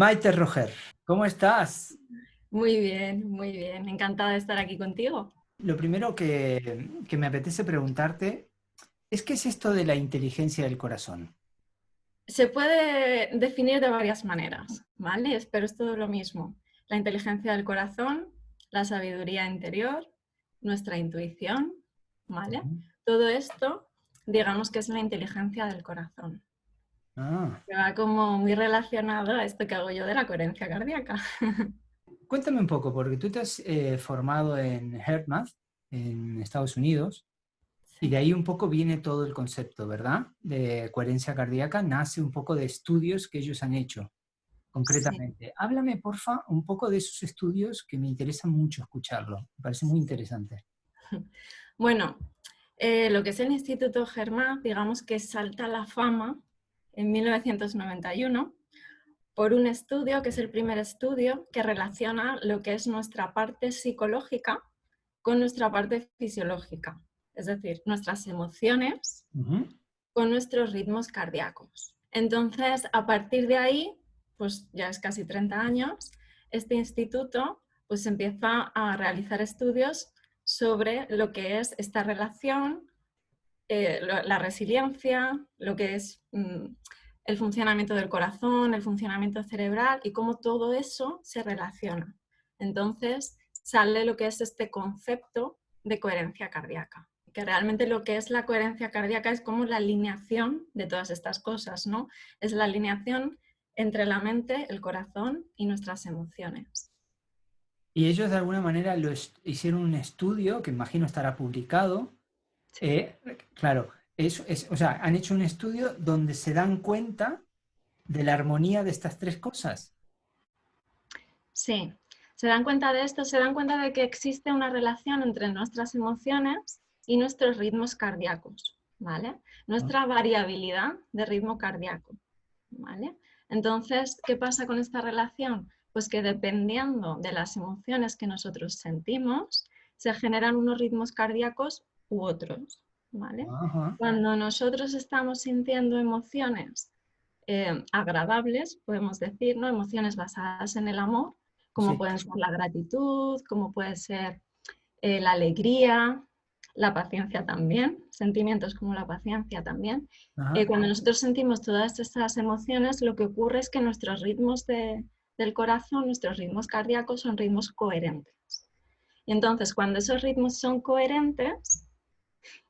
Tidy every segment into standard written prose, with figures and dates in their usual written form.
Maite Roger, ¿cómo estás? Muy bien. Encantada de estar aquí contigo. Lo primero que me apetece preguntarte es ¿qué es esto de la inteligencia del corazón? Se puede definir de varias maneras, ¿vale? Pero es todo lo mismo. La inteligencia del corazón, la sabiduría interior, nuestra intuición, ¿vale? Ujú. Todo esto, digamos que es la inteligencia del corazón. Ah, Que va como muy relacionado a esto que hago yo de la coherencia cardíaca. cuéntame un poco, porque tú te has formado en HeartMath, en Estados Unidos, y de Sí, ahí un poco viene todo el concepto, ¿verdad? De coherencia cardíaca, nace un poco de estudios que ellos han hecho, sí. concretamente. Háblame, porfa, un poco de esos estudios que me interesa mucho escucharlo, me parece muy interesante. Bueno, lo que es el Instituto Germán, digamos que salta a la fama en 1991 por un estudio, que es el primer estudio que relaciona lo que es nuestra parte psicológica con nuestra parte fisiológica, es decir, nuestras emociones Ujú. con nuestros ritmos cardíacos. Entonces, a partir de ahí, pues ya es casi 30 años, este instituto pues empieza a realizar estudios sobre lo que es esta relación, la resiliencia, lo que es el funcionamiento del corazón, el funcionamiento cerebral y cómo todo eso se relaciona. Entonces sale lo que es este concepto de coherencia cardíaca, que realmente lo que es la coherencia cardíaca es como la alineación de todas estas cosas, ¿no? Es la alineación entre la mente, el corazón y nuestras emociones. Y ellos de alguna manera hicieron un estudio que imagino estará publicado. Sí. Eh, claro, o sea, han hecho un estudio donde se dan cuenta de la armonía de estas tres cosas. Sí, se dan cuenta de esto, se dan cuenta de que existe una relación entre nuestras emociones y nuestros ritmos cardíacos, ¿vale? ¿No? Nuestra variabilidad de ritmo cardíaco, ¿vale? Entonces, ¿qué pasa con esta relación? Pues que dependiendo de las emociones que nosotros sentimos, se generan unos ritmos cardíacos u otros, ¿vale? Ajá. Cuando nosotros estamos sintiendo emociones agradables, podemos decir, ¿no? Emociones basadas en el amor, como Sí. pueden ser la gratitud, como puede ser la alegría, la paciencia también, sentimientos como la paciencia también. Ajá. Cuando nosotros sentimos todas estas emociones, lo que ocurre es que nuestros ritmos del corazón, nuestros ritmos cardíacos son ritmos coherentes. Y entonces, cuando esos ritmos son coherentes,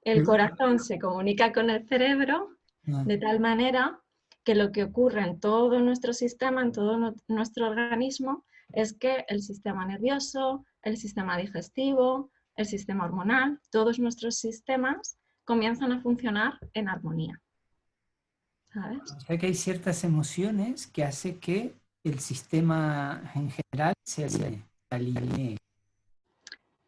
el corazón se comunica con el cerebro Ah, de tal manera que lo que ocurre en todo nuestro sistema, en todo nuestro organismo, es que el sistema nervioso, el sistema digestivo, el sistema hormonal, todos nuestros sistemas comienzan a funcionar en armonía, ¿sabes? o sea que hay ciertas emociones que hace que el sistema en general se alinee.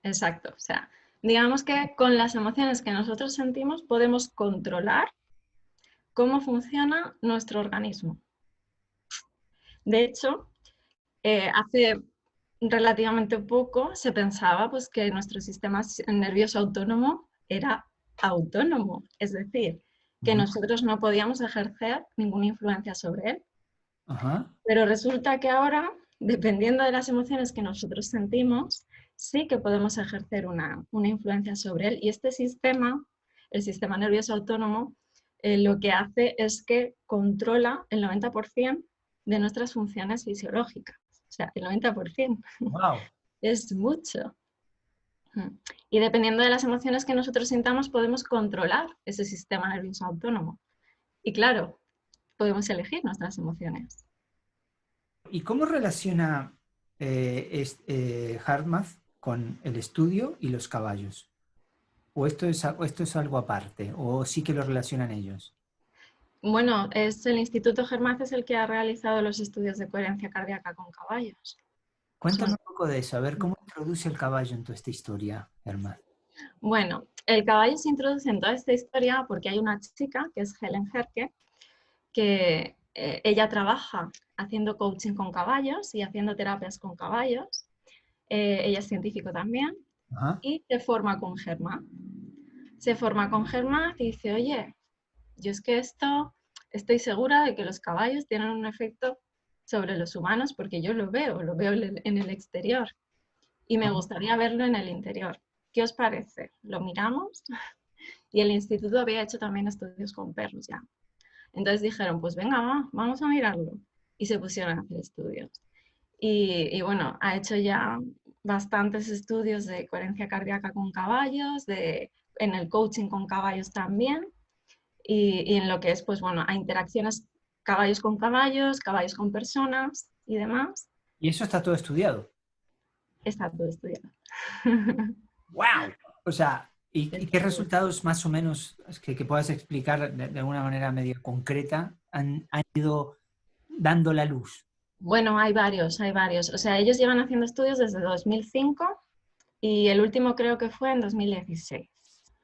Exacto. O sea, digamos que con las emociones que nosotros sentimos podemos controlar cómo funciona nuestro organismo. De hecho, hace relativamente poco se pensaba pues, que nuestro sistema nervioso autónomo era autónomo, es decir, que Ujú. nosotros no podíamos ejercer ninguna influencia sobre él. Ajá. Pero resulta que ahora, dependiendo de las emociones que nosotros sentimos, sí que podemos ejercer una influencia sobre él. Y este sistema, el sistema nervioso autónomo, lo que hace es que controla el 90% de nuestras funciones fisiológicas. O sea, el 90%. Wow. Es mucho. Y dependiendo de las emociones que nosotros sintamos, podemos controlar ese sistema nervioso autónomo. Y claro, podemos elegir nuestras emociones. ¿Y cómo relaciona HeartMath con el estudio y los caballos? O esto es algo aparte? ¿O sí que lo relacionan ellos? Bueno, es el Instituto Germaz es el que ha realizado los estudios de coherencia cardíaca con caballos. Cuéntame Son- un poco de eso, a ver cómo introduce el caballo en toda esta historia, Herman. Bueno, el caballo se introduce en toda esta historia porque hay una chica, que es Helen Herke, que ella trabaja haciendo coaching con caballos y haciendo terapias con caballos. Ella es científico también Ajá. y se forma con Germán. Se forma con Germán y dice, oye, yo es que esto estoy segura de que los caballos tienen un efecto sobre los humanos porque yo lo veo en el exterior y me gustaría verlo en el interior. ¿Qué os parece? ¿Lo miramos? Y el instituto había hecho también estudios con perros ya. Entonces dijeron, pues venga, vamos a mirarlo. Y se pusieron a hacer estudios. Y bueno, ha hecho ya bastantes estudios de coherencia cardíaca con caballos, en el coaching con caballos también, y en lo que es, pues bueno, a interacciones caballos con personas y demás. Y eso está todo estudiado. Está todo estudiado. ¡Wow! O sea, ¿y qué resultados más o menos que puedas explicar de alguna manera medio concreta han ido dando la luz? Bueno, hay varios, hay varios. O sea, ellos llevan haciendo estudios desde 2005 y el último creo que fue en 2016,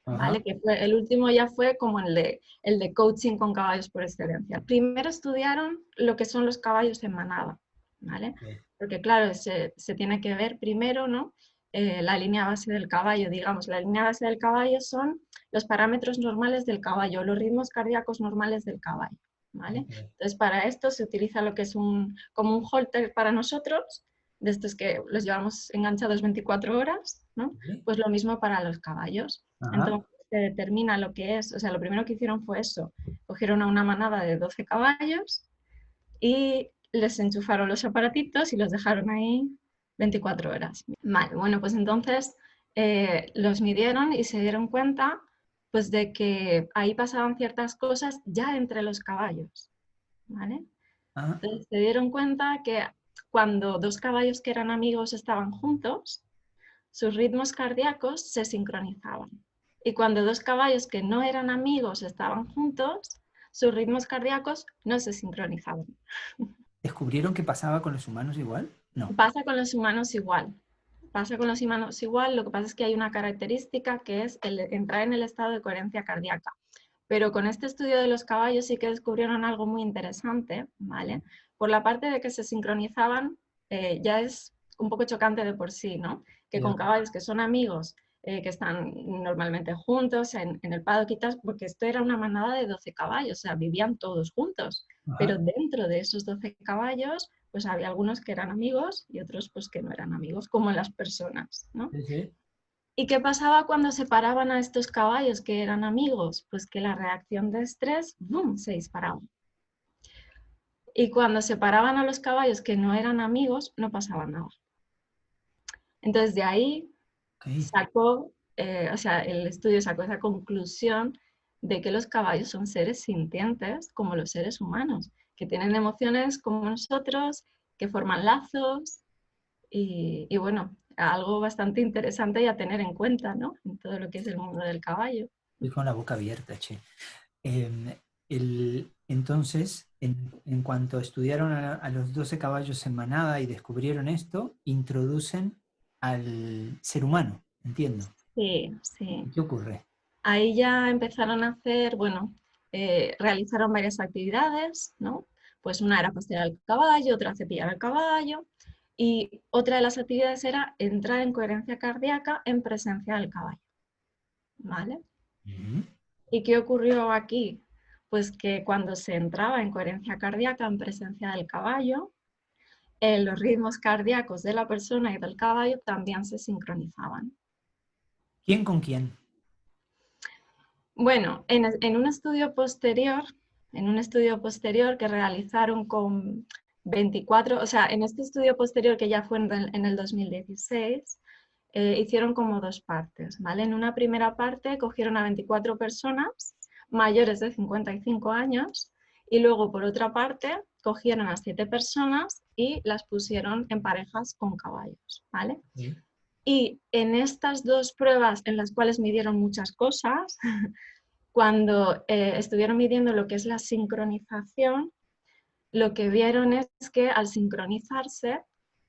Ajá. ¿vale? Que fue, el último ya fue como el de coaching con caballos por excelencia. Primero estudiaron lo que son los caballos en manada, ¿vale? Sí. Porque claro, se tiene que ver primero, ¿no? La línea base del caballo, digamos, la línea base del caballo son los parámetros normales del caballo, los ritmos cardíacos normales del caballo, ¿vale? Okay. Entonces, para esto se utiliza lo que es como un holter para nosotros, de estos que los llevamos enganchados 24 horas, ¿no? Sí. Pues lo mismo para los caballos. Ajá. Entonces se determina lo que es, o sea, lo primero que hicieron fue eso, cogieron a una manada de 12 caballos y les enchufaron los aparatitos y los dejaron ahí 24 horas. Vale, bueno, pues entonces los midieron y se dieron cuenta pues de que ahí pasaban ciertas cosas ya entre los caballos, ¿vale? Ajá. Entonces se dieron cuenta que cuando dos caballos que eran amigos estaban juntos, sus ritmos cardíacos se sincronizaban. Y cuando dos caballos que no eran amigos estaban juntos, sus ritmos cardíacos no se sincronizaban. ¿Descubrieron que pasaba con los humanos igual? No. Pasa con los humanos igual. Pasa con los humanos igual, lo que pasa es que hay una característica que es entrar en el estado de coherencia cardíaca. Pero con este estudio de los caballos sí que descubrieron algo muy interesante, ¿vale? Por la parte de que se sincronizaban, ya es un poco chocante de por sí, ¿no? Que con Ya. caballos que son amigos, que están normalmente juntos en el paddock y tal, porque esto era una manada de 12 caballos, o sea, vivían todos juntos. Pero Ajá. dentro de esos 12 caballos, pues había algunos que eran amigos y otros pues que no eran amigos, como las personas, ¿no? Sí, sí. ¿Y qué pasaba cuando separaban a estos caballos que eran amigos? Pues que la reacción de estrés, ¡boom!, se disparaba. Y cuando separaban a los caballos que no eran amigos, no pasaba nada. Entonces de ahí Ok. sacó, o sea, el estudio sacó esa conclusión de que los caballos son seres sintientes como los seres humanos, que tienen emociones como nosotros, que forman lazos y bueno, algo bastante interesante y a tener en cuenta, ¿no? En todo lo que es el mundo del caballo. Estoy con la boca abierta, che. Em, entonces, en cuanto estudiaron a los 12 caballos en manada y descubrieron esto, introducen al ser humano, entiendo. Sí, sí. ¿Y qué ocurre? Ahí ya empezaron a hacer, bueno, realizaron varias actividades, ¿no? Pues una era pasear al caballo, otra cepillar al caballo, y otra de las actividades era entrar en coherencia cardíaca en presencia del caballo, ¿vale? Ujú. ¿Y qué ocurrió aquí? Pues que cuando se entraba en coherencia cardíaca en presencia del caballo, los ritmos cardíacos de la persona y del caballo también se sincronizaban. ¿Quién con quién? Bueno, en un estudio posterior que realizaron con 24, o sea, en este estudio posterior que ya fue en el 2016, hicieron como dos partes, ¿vale? En una primera parte cogieron a 24 personas mayores de 55 años y luego por otra parte cogieron a 7 personas y las pusieron en parejas con caballos, ¿vale? Sí. Y en estas dos pruebas en las cuales midieron muchas cosas, cuando estuvieron midiendo lo que es la sincronización, lo que vieron es que al sincronizarse,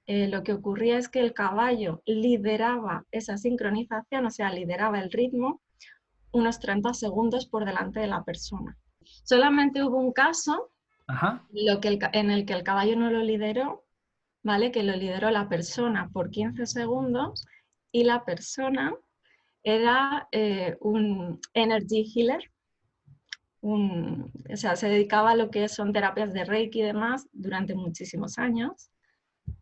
lo que ocurría es que el caballo lideraba esa sincronización, o sea, lideraba el ritmo unos 30 segundos por delante de la persona. Solamente hubo un caso Ajá. en el que el caballo no lo lideró, ¿vale? Que lo lideró la persona por 15 segundos y la persona era un energy healer, o sea, se dedicaba a lo que son terapias de Reiki y demás durante muchísimos años.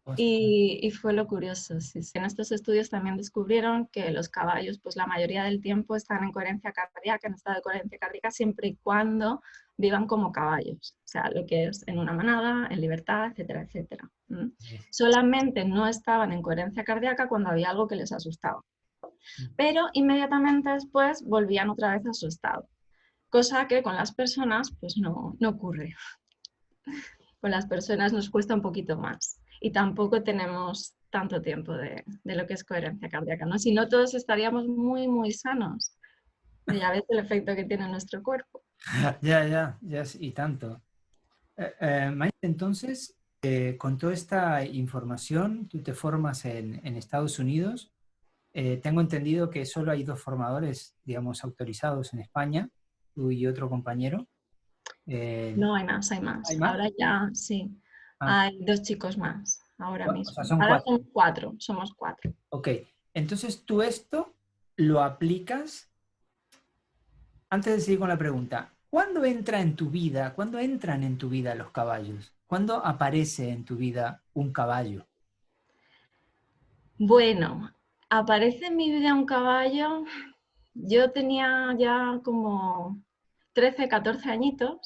Ostras. Y fue lo curioso. Sí, sí. En estos estudios también descubrieron que los caballos, pues la mayoría del tiempo están en coherencia cardíaca, en estado de coherencia cardíaca, siempre y cuando vivan como caballos. O sea, lo que es en una manada, en libertad, etcétera, etcétera. Solamente no estaban en coherencia cardíaca cuando había algo que les asustaba. Pero inmediatamente después volvían otra vez a su estado. Cosa que con las personas, pues no ocurre. Con las personas nos cuesta un poquito más y tampoco tenemos tanto tiempo de lo que es coherencia cardíaca, ¿no? Si no, todos estaríamos muy, muy sanos. Ya ves el efecto que tiene nuestro cuerpo. Ya, y tanto. Maite, entonces, con toda esta información, tú te formas en Estados Unidos. Tengo entendido que solo hay dos formadores, digamos, autorizados en España, tú y otro compañero. Eh, No, hay más, hay más. ¿Hay más? Ahora ya sí, Ah, hay 2 chicos más, ahora o sea, mismo. son Ahora cuatro. somos cuatro. Ok, entonces tú esto lo aplicas, antes de seguir con la pregunta, ¿cuándo entra en tu vida, cuándo entran en tu vida los caballos? ¿Cuándo aparece en tu vida un caballo? Bueno, aparece en mi vida un caballo. Yo tenía ya como 13, 14 añitos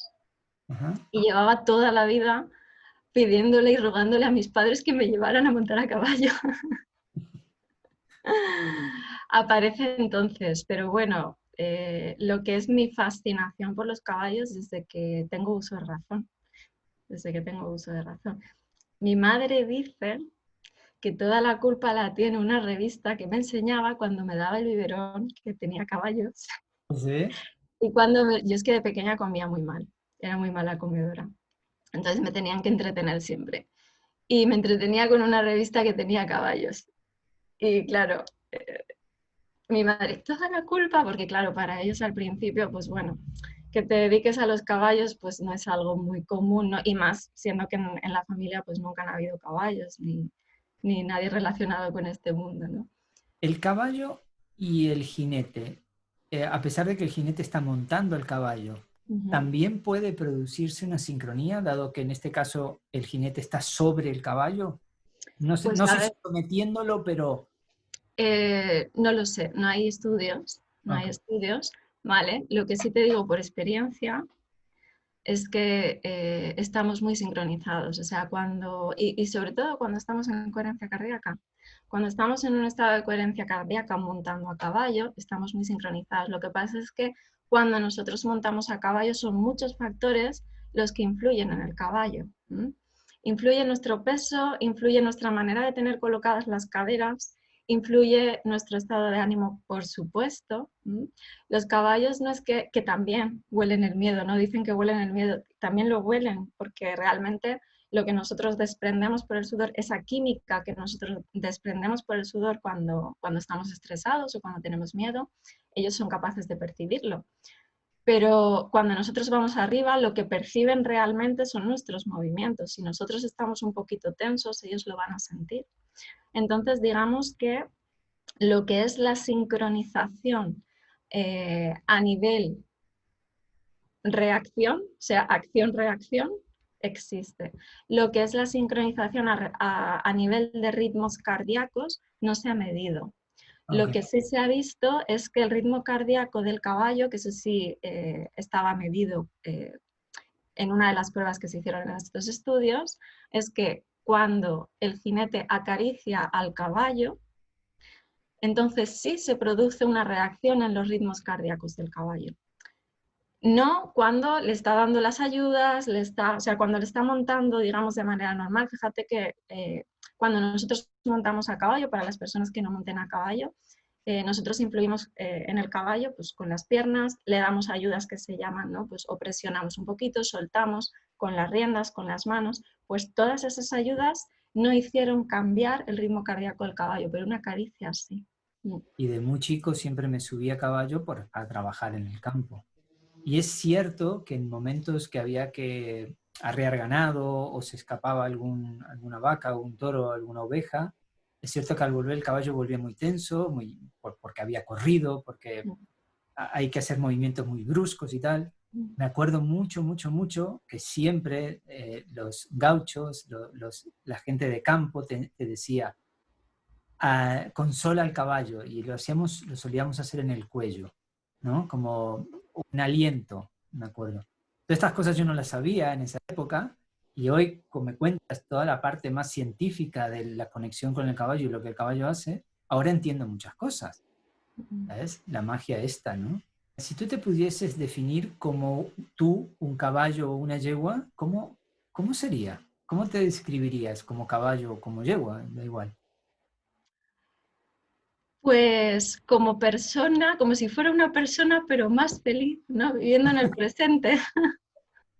Ajá. y llevaba toda la vida pidiéndole y rogándole a mis padres que me llevaran a montar a caballo. Aparece entonces, pero bueno, lo que es mi fascinación por los caballos desde que tengo uso de razón, desde que tengo uso de razón. Mi madre dice que toda la culpa la tiene una revista que me enseñaba cuando me daba el biberón, que tenía caballos. Sí. Y yo es que de pequeña comía muy mal, era muy mala comedora. Entonces me tenían que entretener siempre. Y me entretenía con una revista que tenía caballos. Y claro, mi madre, toda la culpa, porque claro, para ellos al principio, pues bueno, que te dediques a los caballos, pues no es algo muy común, ¿no? Y más siendo que en la familia pues nunca han habido caballos, ni nadie relacionado con este mundo, ¿no? El caballo y el jinete, a pesar de que el jinete está montando el caballo, Ujú. también puede producirse una sincronía, dado que en este caso el jinete está sobre el caballo. Pues No a sé si ver, sometiéndolo, pero... no lo sé, no hay Ok. estudios, ¿vale? Lo que sí te digo por experiencia es que estamos muy sincronizados, o sea, y sobre todo cuando estamos en coherencia cardíaca. Cuando estamos en un estado de coherencia cardíaca montando a caballo, estamos muy sincronizados. Lo que pasa es que cuando nosotros montamos a caballo son muchos factores los que influyen en el caballo. Influye nuestro peso, influye nuestra manera de tener colocadas las caderas, influye nuestro estado de ánimo, por supuesto. Los caballos no es que también huelen el miedo, no dicen que huelen el miedo, también lo huelen, porque realmente lo que nosotros desprendemos por el sudor, esa química que nosotros desprendemos por el sudor cuando estamos estresados o cuando tenemos miedo, ellos son capaces de percibirlo. Pero cuando nosotros vamos arriba, lo que perciben realmente son nuestros movimientos. Si nosotros estamos un poquito tensos, ellos lo van a sentir. Entonces, digamos que lo que es la sincronización a nivel reacción, o sea, acción-reacción, existe. Lo que es la sincronización a nivel de ritmos cardíacos no se ha medido. Lo Ok. que sí se ha visto es que el ritmo cardíaco del caballo, que eso sí estaba medido en una de las pruebas que se hicieron en estos estudios, es que cuando el jinete acaricia al caballo, entonces sí se produce una reacción en los ritmos cardíacos del caballo. No cuando le está dando las ayudas, o sea, cuando le está montando, digamos, de manera normal. Fíjate que cuando nosotros montamos a caballo, para las personas que no monten a caballo, nosotros influimos en el caballo pues, con las piernas, le damos ayudas que se llaman, ¿no? Pues, o presionamos un poquito, soltamos con las riendas, con las manos, pues todas esas ayudas no hicieron cambiar el ritmo cardíaco del caballo, pero una caricia sí. Y de muy chico siempre me subí a caballo a trabajar en el campo. Y es cierto que en momentos que había que arrear ganado o se escapaba alguna vaca o un toro o alguna oveja, es cierto que al volver el caballo volvía muy tenso, porque había corrido, porque hay que hacer movimientos muy bruscos y tal. me acuerdo mucho, mucho, mucho que siempre los gauchos, la gente de campo te decía, con sol al caballo, y lo solíamos hacer en el cuello, ¿no? Como un aliento, me acuerdo. Todas estas cosas yo no las sabía en esa época, y hoy, como me cuentas toda la parte más científica de la conexión con el caballo y lo que el caballo hace, ahora entiendo muchas cosas, ¿sabes? La magia esta, ¿no? Si tú te pudieses definir como tú, un caballo o una yegua, ¿cómo sería? ¿Cómo te describirías como caballo o como yegua? Da igual. Pues como persona, como si fuera una persona, pero más feliz, ¿no? Viviendo en el presente.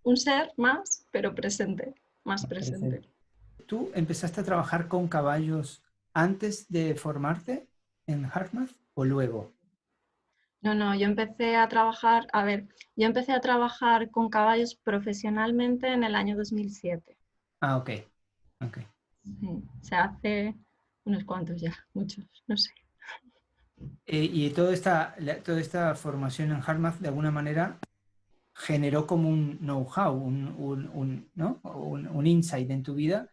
Un ser más, pero presente, más presente. Presente. ¿Tú empezaste a trabajar con caballos antes de formarte en Hartmouth o luego? No, no, yo empecé a trabajar, a ver, yo empecé a trabajar con caballos profesionalmente en el año 2007. Ah, ok. Ok. Sí, o sea, hace unos cuantos ya, muchos, no sé. Y toda esta formación en Hartmouth de alguna manera generó como un know-how, ¿no? Un insight en tu vida.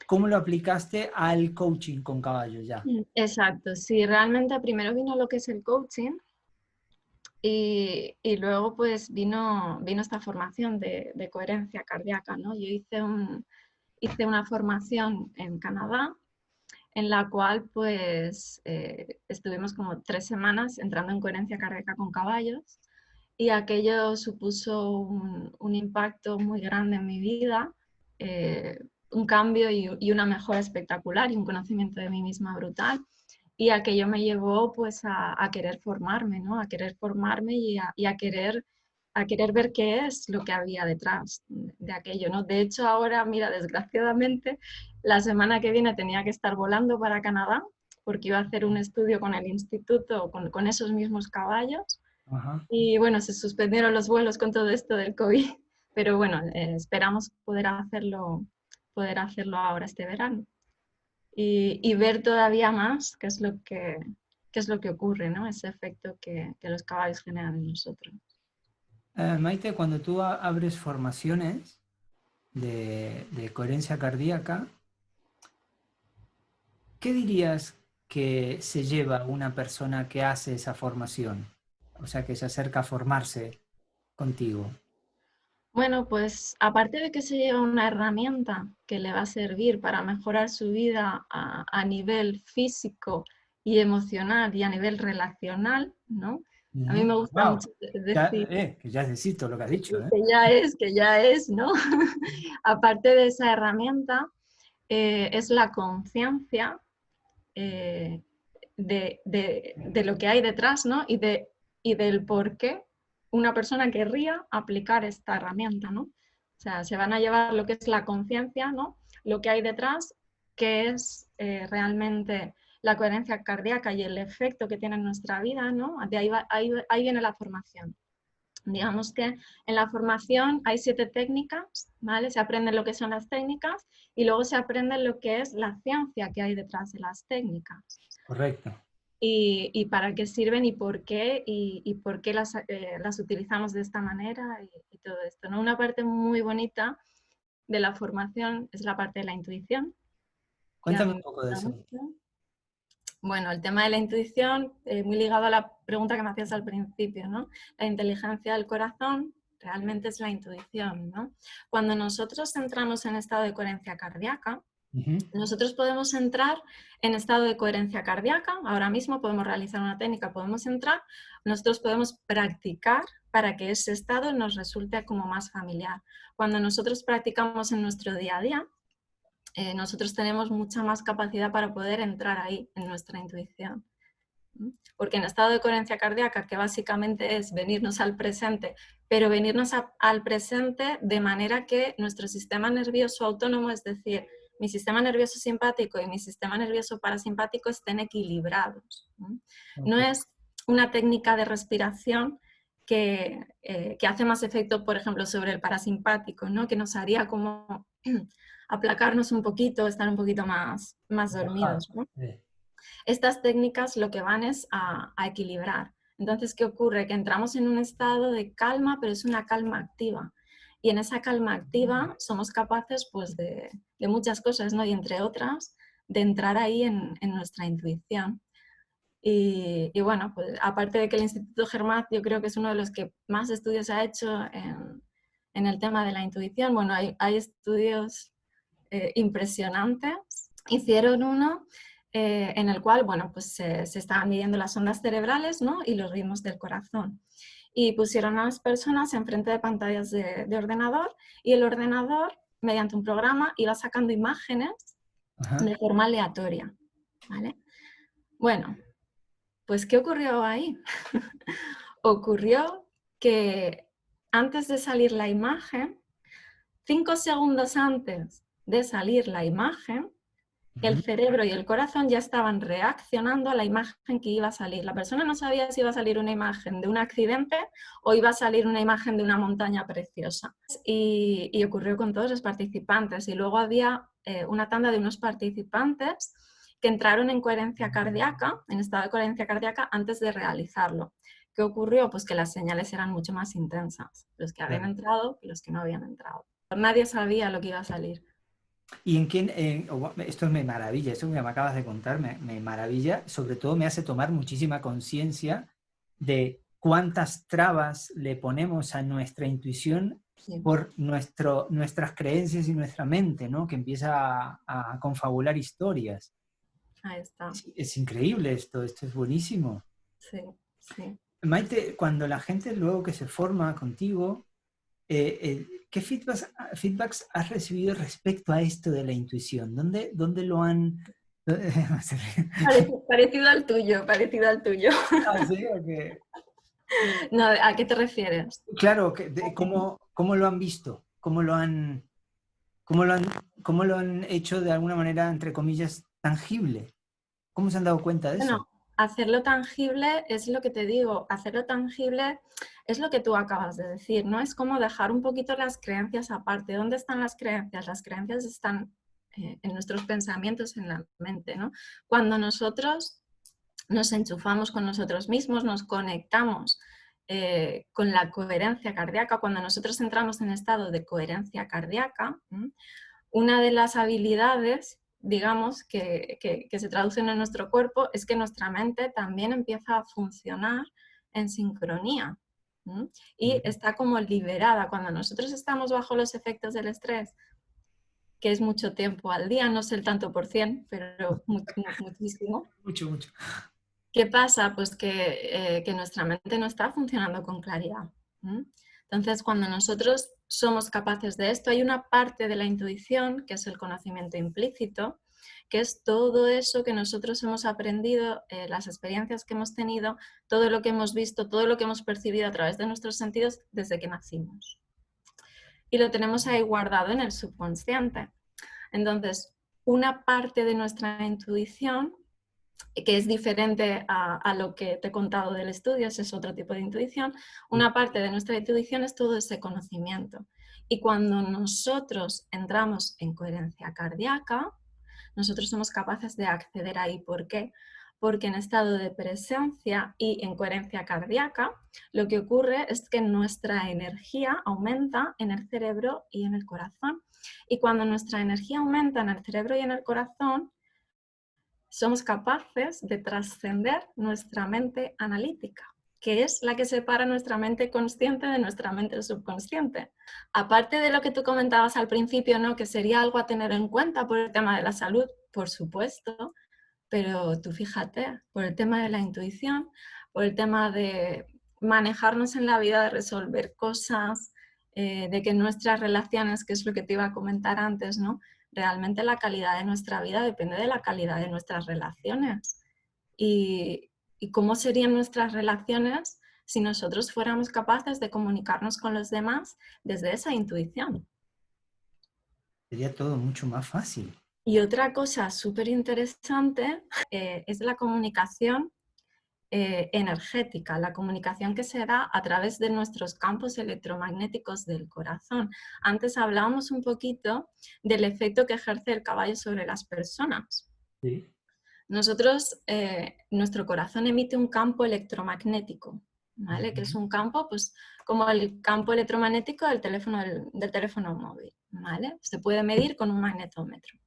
¿Cómo lo aplicaste al coaching con caballos ya? Exacto, sí, realmente primero vino lo que es el coaching y luego pues vino esta formación de coherencia cardíaca, ¿no? Yo hice una formación en Canadá en la cual pues estuvimos como 3 semanas entrando en coherencia cardíaca con caballos y aquello supuso un impacto muy grande en mi vida, eh, un cambio y una mejora espectacular y un conocimiento de mí misma brutal. Y aquello me llevó pues a querer formarme, ¿no? A querer formarme y a querer ver qué es lo que había detrás de aquello, ¿no? De hecho, ahora, mira, desgraciadamente, la semana que viene tenía que estar volando para Canadá porque iba a hacer un estudio con el instituto, con esos mismos caballos. Ajá. Y bueno, se suspendieron los vuelos con todo esto del COVID, pero bueno, esperamos poder hacerlo ahora este verano y ver todavía más qué es lo que ocurre, ¿no? Ese efecto que los caballos generan en nosotros. Maite, cuando tú abres formaciones de coherencia cardíaca, ¿qué dirías que se lleva una persona que hace esa formación? O sea, que se acerca a formarse contigo. Bueno, pues aparte de que se lleva una herramienta que le va a servir para mejorar su vida a nivel físico y emocional y a nivel relacional, ¿no? A mí me gusta Wow. mucho Ya, decir que ya necesito lo que has dicho, ¿eh? que ya es, ¿no? Aparte de esa herramienta, es la conciencia eh, de lo que hay detrás, ¿no? Y del por qué una persona querría aplicar esta herramienta, ¿no? O sea, se van a llevar lo que es la conciencia, ¿no? Lo que hay detrás, que es realmente la coherencia cardíaca y el efecto que tiene en nuestra vida, ¿no? De ahí viene la formación. Digamos que en la formación hay 7 técnicas, ¿vale? Se aprende lo que son las técnicas y luego se aprende lo que es la ciencia que hay detrás de las técnicas Correcto. y para qué sirven y por qué las utilizamos de esta manera y todo esto, ¿no? Una parte muy bonita de la formación es la parte de la intuición, que a Cuéntame mí un me poco de gusta eso. mucho. Bueno, el tema de la intuición, muy ligado a la pregunta que me hacías al principio, ¿no? La inteligencia del corazón realmente es la intuición, ¿no? Cuando nosotros entramos en estado de coherencia cardíaca, Ujú. nosotros podemos entrar en estado de coherencia cardíaca, ahora mismo podemos realizar una técnica, podemos entrar, nosotros podemos practicar para que ese estado nos resulte como más familiar. Cuando nosotros practicamos en nuestro día a día, nosotros tenemos mucha más capacidad para poder entrar ahí en nuestra intuición. Porque en estado de coherencia cardíaca, que básicamente es venirnos al presente, pero venirnos al presente de manera que nuestro sistema nervioso autónomo, es decir, mi sistema nervioso simpático y mi sistema nervioso parasimpático estén equilibrados. No Ok. es una técnica de respiración que hace más efecto, por ejemplo, sobre el parasimpático, ¿no? Que nos haría como aplacarnos un poquito, estar un poquito más Relajado. dormidos, ¿no? Sí. Estas técnicas lo que van es a equilibrar. Entonces, ¿qué ocurre? Que entramos en un estado de calma, pero es una calma activa. Y en esa calma activa somos capaces pues, de muchas cosas, ¿no? Y entre otras, de entrar ahí en nuestra intuición. Y bueno, pues aparte de que el Instituto Germán yo creo que es uno de los que más estudios ha hecho en el tema de la intuición, bueno, hay estudios impresionantes. Hicieron uno en el cual, bueno, pues se estaban midiendo las ondas cerebrales, ¿no? Y los ritmos del corazón. Y pusieron a las personas enfrente de pantallas de ordenador y el ordenador, mediante un programa, iba sacando imágenes Ajá. de forma aleatoria, ¿vale? Bueno, pues ¿qué ocurrió ahí? Ocurrió que antes de salir la imagen, 5 segundos antes de salir la imagen, el cerebro y el corazón ya estaban reaccionando a la imagen que iba a salir. La persona no sabía si iba a salir una imagen de un accidente o iba a salir una imagen de una montaña preciosa. Y ocurrió con todos los participantes. Y luego había una tanda de unos participantes que entraron en coherencia cardíaca, en estado de coherencia cardíaca, antes de realizarlo. ¿Qué ocurrió? Pues que las señales eran mucho más intensas, los que habían entrado que los que no habían entrado. Nadie sabía lo que iba a salir. ¿Y en quién? Esto me maravilla, esto que me acabas de contar me maravilla, sobre todo me hace tomar muchísima conciencia de cuántas trabas le ponemos a nuestra intuición Sí, por nuestras creencias y nuestra mente, ¿no? Que empieza a confabular historias. ahí está. Es increíble esto es buenísimo. Sí, sí. Maite, cuando la gente luego que se forma contigo, ¿qué feedbacks has recibido respecto a esto de la intuición? ¿Dónde lo han...? Parecido al tuyo, parecido al tuyo. Ah, sí, ok. No, ¿a qué te refieres? Claro, ¿cómo lo han visto? Cómo lo han, ¿cómo lo han hecho de alguna manera, entre comillas, tangible? ¿Cómo se han dado cuenta de eso? Bueno, hacerlo tangible es lo que te digo, hacerlo tangible es lo que tú acabas de decir, ¿no? Es como dejar un poquito las creencias aparte. ¿Dónde están las creencias? Las creencias están en nuestros pensamientos, en la mente, ¿no? Cuando nosotros nos enchufamos con nosotros mismos, nos conectamos con la coherencia cardíaca, cuando nosotros entramos en estado de coherencia cardíaca, una de las habilidades, digamos, que se traducen en nuestro cuerpo es que nuestra mente también empieza a funcionar en sincronía. Y está como liberada. Cuando nosotros estamos bajo los efectos del estrés, que es mucho tiempo al día, no sé el tanto por cien, pero muchísimo. Mucho, mucho. ¿Qué pasa? Pues que nuestra mente no está funcionando con claridad. Entonces, cuando nosotros somos capaces de esto, hay una parte de la intuición, que es el conocimiento implícito, que es todo eso que nosotros hemos aprendido, las experiencias que hemos tenido, todo lo que hemos visto, todo lo que hemos percibido a través de nuestros sentidos desde que nacimos. Y lo tenemos ahí guardado en el subconsciente. Entonces, una parte de nuestra intuición que es diferente a lo que te he contado del estudio, ese es otro tipo de intuición. Una parte de nuestra intuición es todo ese conocimiento. Y cuando nosotros entramos en coherencia cardíaca, nosotros somos capaces de acceder ahí. ¿Por qué? Porque en estado de presencia y en coherencia cardíaca, lo que ocurre es que nuestra energía aumenta en el cerebro y en el corazón. Y cuando nuestra energía aumenta en el cerebro y en el corazón, somos capaces de trascender nuestra mente analítica, que es la que separa nuestra mente consciente de nuestra mente subconsciente. Aparte de lo que tú comentabas al principio, ¿no? Que sería algo a tener en cuenta por el tema de la salud, por supuesto, pero tú fíjate, por el tema de la intuición, por el tema de manejarnos en la vida, de resolver cosas, de que nuestras relaciones, que es lo que te iba a comentar antes, ¿no? Realmente la calidad de nuestra vida depende de la calidad de nuestras relaciones. Y cómo serían nuestras relaciones si nosotros fuéramos capaces de comunicarnos con los demás desde esa intuición. Sería todo mucho más fácil. Y otra cosa súper interesante es la comunicación energética, la comunicación que se da a través de nuestros campos electromagnéticos del corazón. Antes hablábamos un poquito del efecto que ejerce el caballo sobre las personas. Sí. Nosotros, nuestro corazón emite un campo electromagnético, ¿vale? Que es un campo, pues, como el campo electromagnético del teléfono móvil, ¿vale? Se puede medir con un magnetómetro.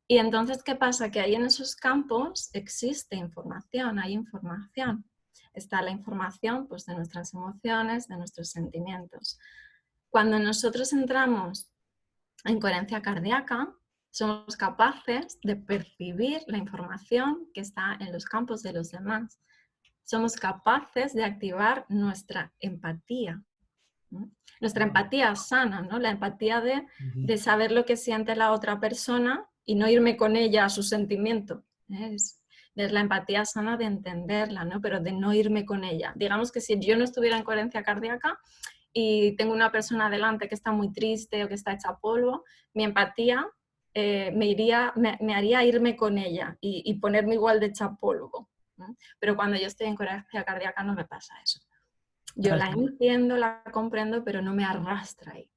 Y entonces, ¿qué pasa? Que ahí en esos campos existe información, hay información. Está la información, pues, de nuestras emociones, de nuestros sentimientos. Cuando nosotros entramos en coherencia cardíaca, somos capaces de percibir la información que está en los campos de los demás. Somos capaces de activar nuestra empatía, ¿no? Nuestra empatía sana, ¿no? La empatía de saber lo que siente la otra persona y no irme con ella a su sentimiento. Es la empatía sana de entenderla, ¿no? Pero de no irme con ella. Digamos que si yo no estuviera en coherencia cardíaca, y tengo una persona delante que está muy triste o que está hecha polvo, mi empatía me haría irme con ella y ponerme igual de hecha polvo, ¿no? Pero cuando yo estoy en coherencia cardíaca no me pasa eso. Yo la entiendo, la comprendo, pero no me arrastra ahí.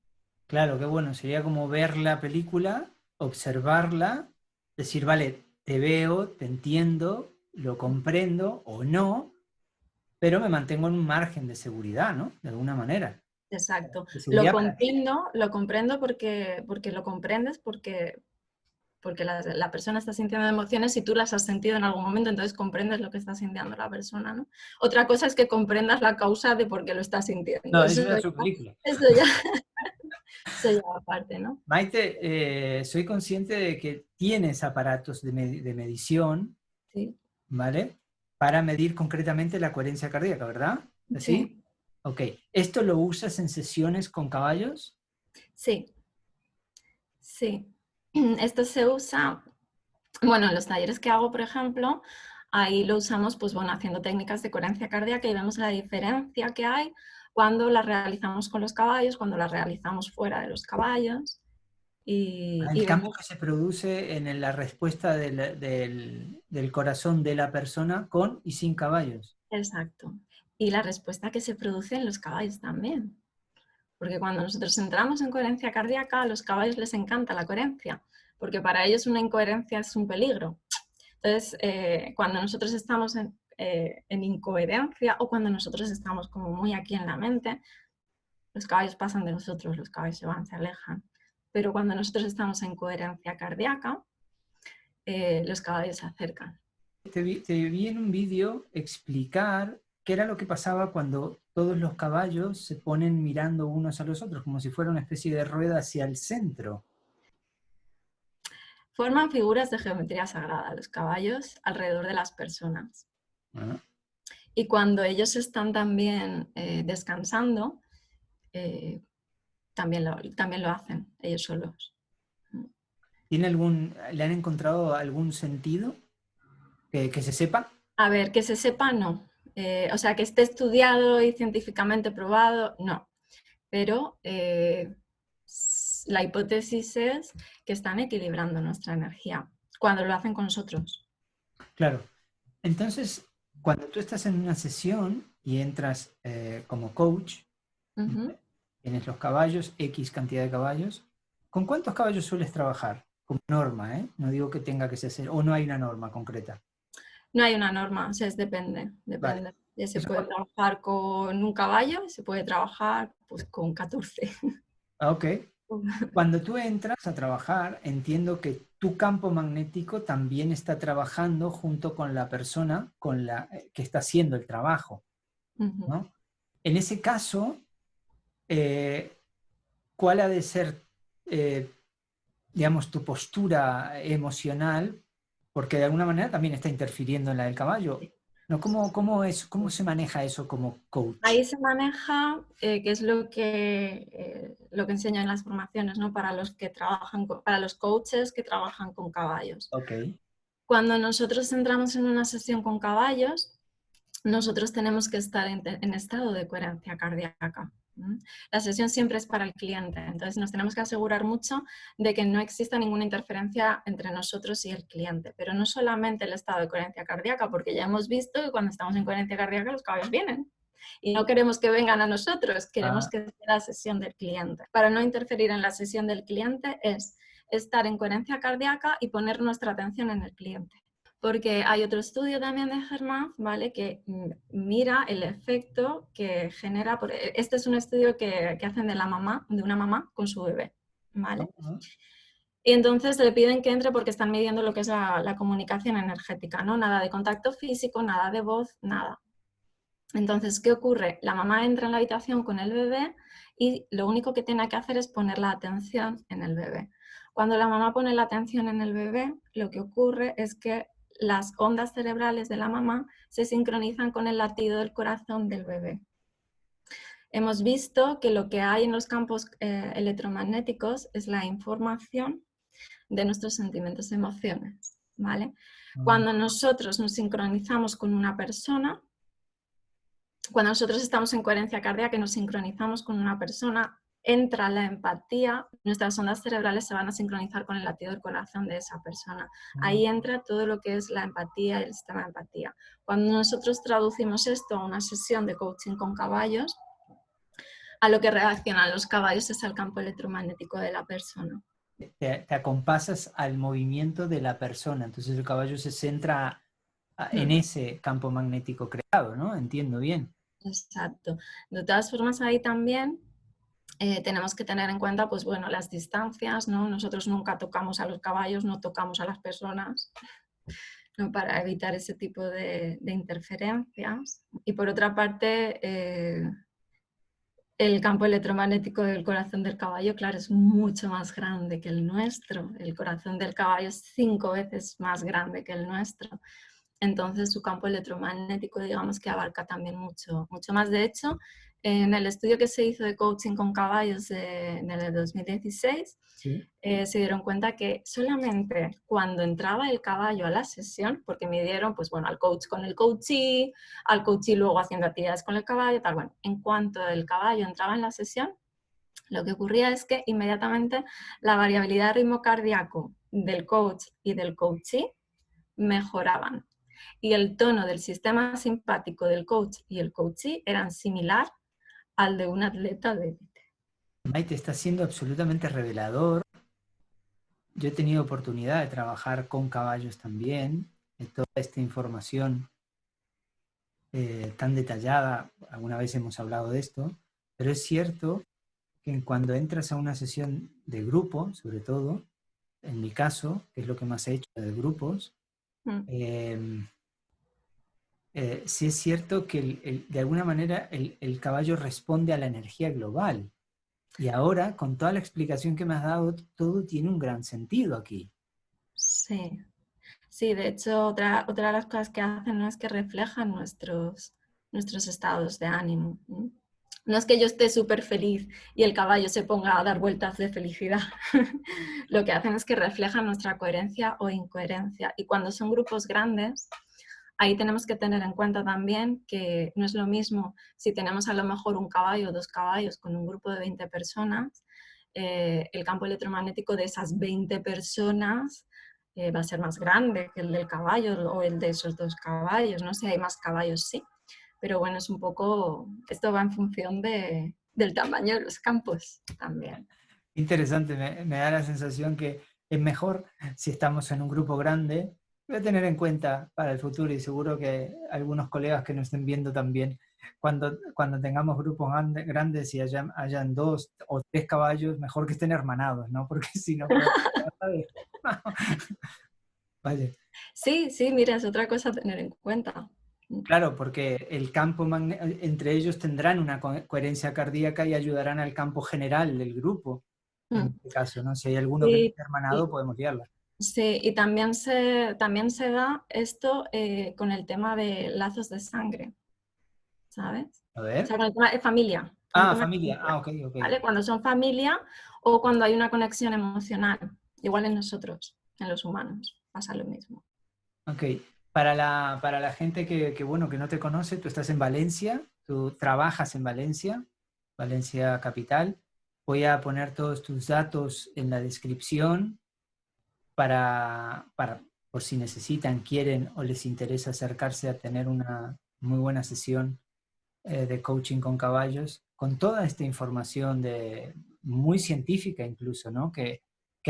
Claro, qué bueno. Sería como ver la película, observarla, decir, vale, te veo, te entiendo, lo comprendo o no, pero me mantengo en un margen de seguridad, ¿no? De alguna manera. Exacto. De seguridad para ti. Lo comprendo porque lo comprendes, porque la persona está sintiendo emociones y tú las has sentido en algún momento, entonces comprendes lo que está sintiendo la persona, ¿no? Otra cosa es que comprendas la causa de por qué lo está sintiendo. No, eso ya es su película. Eso ya, eso ya aparte, ¿no? Maite, soy consciente de que tienes aparatos de medición, Sí. ¿vale? Para medir concretamente la coherencia cardíaca, ¿verdad? ¿Así? Sí. Ok. ¿Esto lo usas en sesiones con caballos? Sí. Sí. Esto se usa, bueno, en los talleres que hago, por ejemplo, ahí lo usamos, pues bueno, haciendo técnicas de coherencia cardíaca y vemos la diferencia que hay cuando las realizamos con los caballos, cuando las realizamos fuera de los caballos. El Y cambio vemos, que se produce en la respuesta del corazón de la persona con y sin caballos. exacto. Y la respuesta que se produce en los caballos también. Porque cuando nosotros entramos en coherencia cardíaca, a los caballos les encanta la coherencia, porque para ellos una incoherencia es un peligro. Entonces, cuando nosotros estamos en incoherencia o cuando nosotros estamos como muy aquí en la mente, los caballos pasan de nosotros, los caballos se van, se alejan. Pero cuando nosotros estamos en coherencia cardíaca, los caballos se acercan. Te vi en un vídeo explicar qué era lo que pasaba cuando todos los caballos se ponen mirando unos a los otros, como si fuera una especie de rueda hacia el centro. Forman figuras de geometría sagrada los caballos alrededor de las personas. ¿Ah? Y cuando ellos están también descansando, también lo hacen ellos solos. ¿Le han encontrado algún sentido que se sepa? A ver, que se sepa, no. O sea, que esté estudiado y científicamente probado, no. Pero la hipótesis es que están equilibrando nuestra energía cuando lo hacen con nosotros. Claro. Entonces, cuando tú estás en una sesión y entras como coach, Uh-huh. tienes los caballos, X cantidad de caballos, ¿con cuántos caballos sueles trabajar? Como norma, ¿eh? No digo que tenga que ser, o no hay una norma concreta. No hay una norma, o sea, Vale. depende. Se Eso, puede trabajar con un caballo y se puede trabajar pues, con 14. ok. Cuando tú entras a trabajar, entiendo que tu campo magnético también está trabajando junto con la persona que está haciendo el trabajo, Uh-huh. ¿no? En ese caso, ¿cuál ha de ser, eh, digamos, tu postura emocional? Porque de alguna manera también está interfiriendo en la del caballo. ¿No? ¿Cómo se maneja eso como coach? Ahí se maneja, que es lo que enseño en las formaciones, ¿no? Para los que trabajan, para los coaches que trabajan con caballos. Ok. Cuando nosotros entramos en una sesión con caballos, nosotros tenemos que estar en estado de coherencia cardíaca. La sesión siempre es para el cliente, entonces nos tenemos que asegurar mucho de que no exista ninguna interferencia entre nosotros y el cliente, pero no solamente el estado de coherencia cardíaca, porque ya hemos visto que cuando estamos en coherencia cardíaca los caballos vienen y no queremos que vengan a nosotros, queremos Ah, que sea la sesión del cliente. Para no interferir en la sesión del cliente es estar en coherencia cardíaca y poner nuestra atención en el cliente. porque hay otro estudio también de HeartMath, ¿vale? Que mira el efecto que genera, este es un estudio que hacen de una mamá con su bebé, ¿vale? Y entonces le piden que entre porque están midiendo lo que es la comunicación energética, ¿no? Nada de contacto físico, nada de voz, nada. Entonces, ¿qué ocurre? La mamá entra en la habitación con el bebé y lo único que tiene que hacer es poner la atención en el bebé. Cuando la mamá pone la atención en el bebé, lo que ocurre es que las ondas cerebrales de la mamá se sincronizan con el latido del corazón del bebé. Hemos visto que lo que hay en los campos electromagnéticos es la información de nuestros sentimientos y emociones, ¿vale? Cuando nosotros nos sincronizamos con una persona, cuando nosotros estamos en coherencia cardíaca y nos sincronizamos con una persona, entra la empatía, nuestras ondas cerebrales se van a sincronizar con el latido del corazón de esa persona. Ahí entra todo lo que es la empatía y el sistema de empatía. Cuando nosotros traducimos esto a una sesión de coaching con caballos, a lo que reaccionan los caballos es al campo electromagnético de la persona. Te acompasas al movimiento de la persona, entonces el caballo se centra en ese campo magnético creado, ¿no? Entiendo bien. Exacto. De todas formas, ahí también tenemos que tener en cuenta, pues bueno, las distancias, ¿no? Nosotros nunca tocamos a los caballos, no tocamos a las personas, ¿no? Para evitar ese tipo de interferencias. Y por otra parte, el campo electromagnético del corazón del caballo, claro, es mucho más grande que el nuestro. El corazón del caballo es 5 veces más grande que el nuestro. Entonces su campo electromagnético, digamos que abarca también mucho, mucho más. De hecho, en el estudio que se hizo de coaching con caballos en el 2016, ¿Sí? Se dieron cuenta que solamente cuando entraba el caballo a la sesión, porque midieron, pues bueno, al coach con el coachee, al coachee luego haciendo actividades con el caballo, tal, bueno, en cuanto el caballo entraba en la sesión, lo que ocurría es que inmediatamente la variabilidad de ritmo cardíaco del coach y del coachee mejoraban. Y el tono del sistema simpático del coach y el coachee eran similar al de un atleta de élite. Maite, está siendo absolutamente revelador. Yo he tenido oportunidad de trabajar con caballos también, de toda esta información tan detallada. Alguna vez hemos hablado de esto, pero es cierto que cuando entras a una sesión de grupo, sobre todo, en mi caso, que es lo que más he hecho de grupos, sí es cierto que de alguna manera el caballo responde a la energía global. Y ahora, con toda la explicación que me has dado, todo tiene un gran sentido aquí. Sí, sí, de hecho, otra de las cosas que hacen, ¿no?, es que reflejan nuestros estados de ánimo. No es que yo esté súper feliz y el caballo se ponga a dar vueltas de felicidad. Lo que hacen es que reflejan nuestra coherencia o incoherencia. Y cuando son grupos grandes, ahí tenemos que tener en cuenta también que no es lo mismo si tenemos a lo mejor un caballo o 2 caballos con un grupo de 20 personas, el campo electromagnético de esas 20 personas va a ser más grande que el del caballo o el de esos 2 caballos. No sé si hay más caballos, sí. Pero bueno, es un poco, esto va en función del tamaño de los campos también. Interesante, me da la sensación que es mejor si estamos en un grupo grande. Voy a tener en cuenta para el futuro y seguro que algunos colegas que nos estén viendo también, cuando tengamos grupos grandes y hayan 2 o 3 caballos, mejor que estén hermanados, ¿no? Porque si no, vale. Sí, sí, mira, es otra cosa a tener en cuenta. Claro, porque el campo entre ellos tendrán una coherencia cardíaca y ayudarán al campo general del grupo, en este caso, ¿no? Si hay alguno que no Sí, esté hermanado, podemos liarla. sí, y también se da esto con el tema de lazos de sangre, ¿sabes? A O ver. sea, con el tema de familia, con el Ah, tema de familia. familia, Ah, ok, ok. ¿vale? Cuando son familia o cuando hay una conexión emocional, igual en nosotros, en los humanos, pasa lo mismo. Ok. Para la gente bueno, que no te conoce, tú estás en Valencia, tú trabajas en Valencia, Valencia capital. Voy a poner todos tus datos en la descripción por si necesitan, quieren o les interesa acercarse a tener una muy buena sesión de coaching con caballos, con toda esta información muy científica incluso, ¿no? Que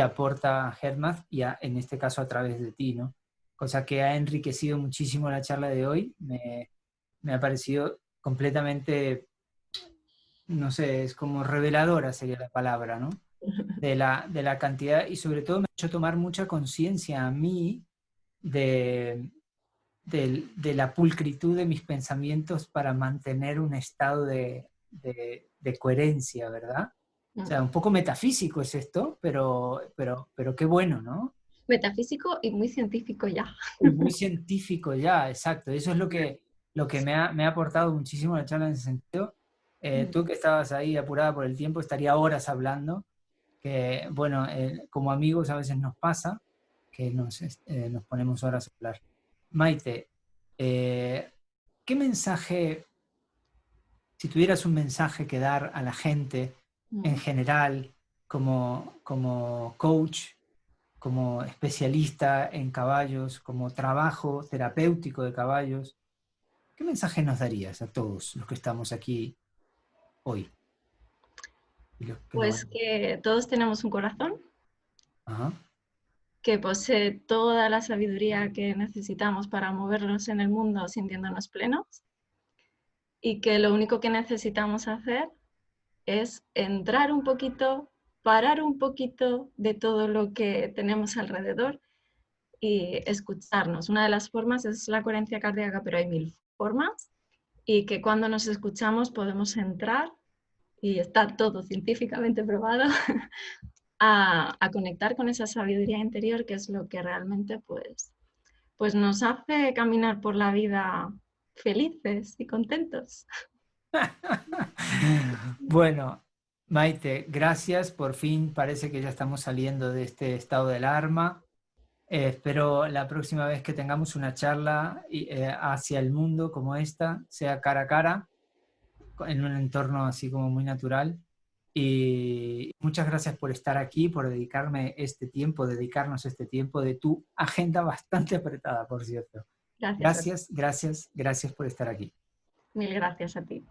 aporta HeartMath y en este caso a través de ti, ¿no? cosa que ha enriquecido muchísimo la charla de hoy. Me ha parecido completamente, no sé, es como reveladora sería la palabra, ¿no? De la cantidad, y sobre todo me ha hecho tomar mucha conciencia a mí de, de la pulcritud de mis pensamientos para mantener un estado de coherencia, ¿verdad? O sea, un poco metafísico es esto, pero qué bueno, ¿no? Metafísico y muy científico ya. Y muy científico ya, exacto. Eso es lo que me ha aportado muchísimo la charla en ese sentido. Tú que estabas ahí apurada por el tiempo, estaría horas hablando, que bueno, como amigos a veces nos pasa que nos ponemos horas a hablar. Maite, ¿qué mensaje, si tuvieras un mensaje que dar a la gente en general, como coach, como especialista en caballos, como trabajo terapéutico de caballos, qué mensaje nos darías a todos los que estamos aquí hoy? Y los que no... Pues que todos tenemos un corazón Ajá. que posee toda la sabiduría que necesitamos para movernos en el mundo sintiéndonos plenos y que lo único que necesitamos hacer es entrar un poquito, parar un poquito de todo lo que tenemos alrededor y escucharnos. Una de las formas es la coherencia cardíaca, pero hay mil formas y que cuando nos escuchamos podemos entrar, y está todo científicamente probado, a conectar con esa sabiduría interior que es lo que realmente pues nos hace caminar por la vida felices y contentos. Bueno, Maite, gracias. Por fin parece que ya estamos saliendo de este estado de alarma. Espero la próxima vez que tengamos una charla hacia el mundo como esta, sea cara a cara, en un entorno así como muy natural. Y muchas gracias por estar aquí, por dedicarme este tiempo, dedicarnos este tiempo de tu agenda bastante apretada, por cierto. Gracias a ti. Gracias, gracias, gracias por estar aquí. Mil gracias a ti.